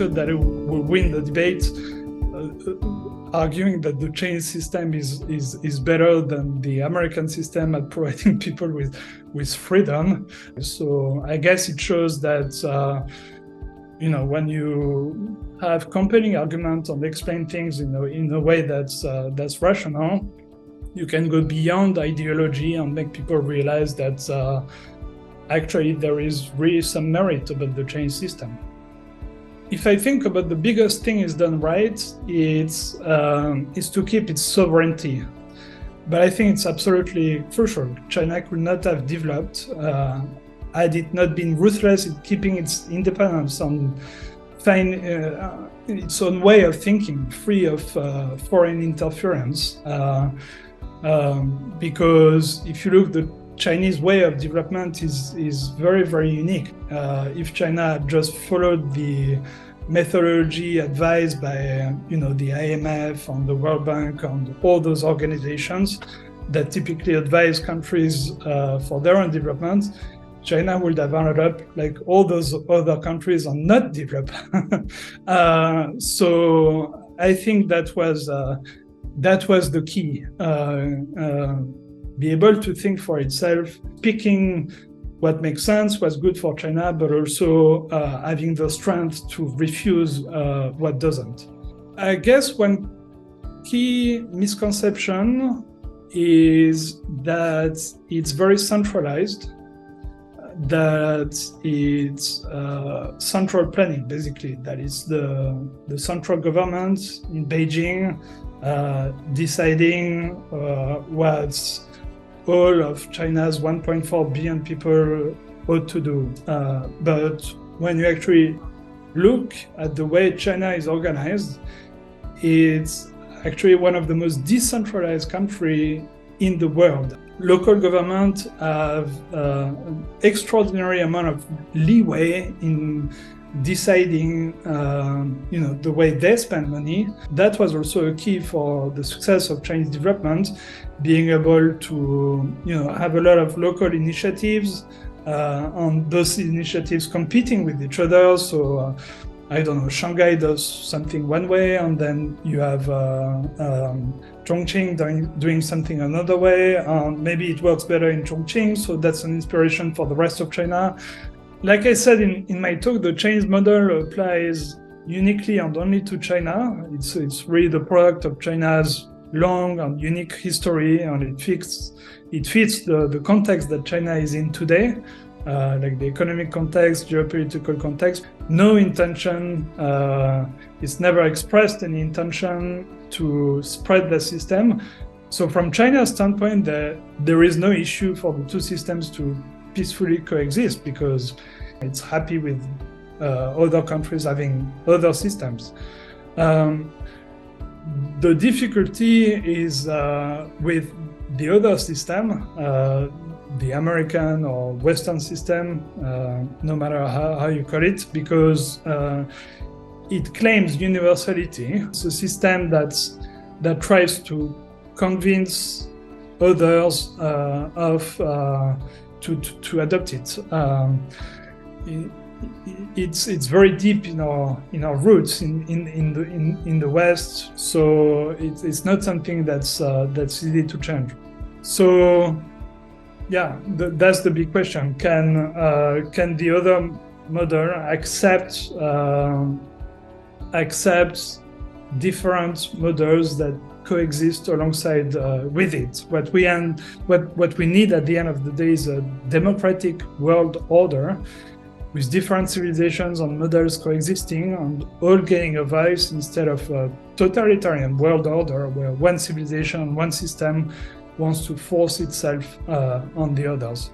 thought that it would win the debate, arguing that the Chinese system is better than the American system at providing people with freedom. So I guess it shows that when you have compelling arguments and explain things in a way that's rational, you can go beyond ideology and make people realize that actually there is really some merit about the Chinese system. If I think about the biggest thing is done right, it's to keep its sovereignty. But I think it's absolutely crucial. China could not have developed had it not been ruthless in keeping its independence and find its own way of thinking, free of foreign interference. Because if you look, the Chinese way of development is very, very unique. If China had just followed the methodology advised by the IMF and the World Bank and all those organizations that typically advise countries for their own development, China would have ended up like all those other countries and not develop. So I think that was the key. Be able to think for itself, picking what makes sense, what's good for China, but also having the strength to refuse what doesn't. I guess one key misconception is that it's very centralized, that it's central planning, basically, that is the central government in Beijing deciding what's all of China's 1.4 billion people ought to do. But when you actually look at the way China is organized, it's actually one of the most decentralized countries in the world. Local governments have an extraordinary amount of leeway in deciding the way they spend money. That was also a key for the success of Chinese development, being able to have a lot of local initiatives and those initiatives competing with each other. So Shanghai does something one way, and then you have Chongqing doing something another way. Maybe it works better in Chongqing, so that's an inspiration for the rest of China. Like I said in my talk, the Chinese model applies uniquely and only to China. It's really the product of China's long and unique history, and it fits the context that China is in today, like the economic context, geopolitical context. No intention, it's never expressed any intention to spread the system. So from China's standpoint, there is no issue for the two systems to peacefully coexist because it's happy with other countries having other systems. The difficulty is with the other system, the American or Western system, no matter how you call it, because it claims universality. It's a system that tries to convince others to adopt it. It's very deep in our roots in the West, so it's not something that's easy to change. So yeah, that's the big question. Can the other model accept different models that coexist alongside with it? What we need at the end of the day is a democratic world order with different civilizations and models coexisting and all getting a voice, instead of a totalitarian world order where one civilization, one system wants to force itself on the others.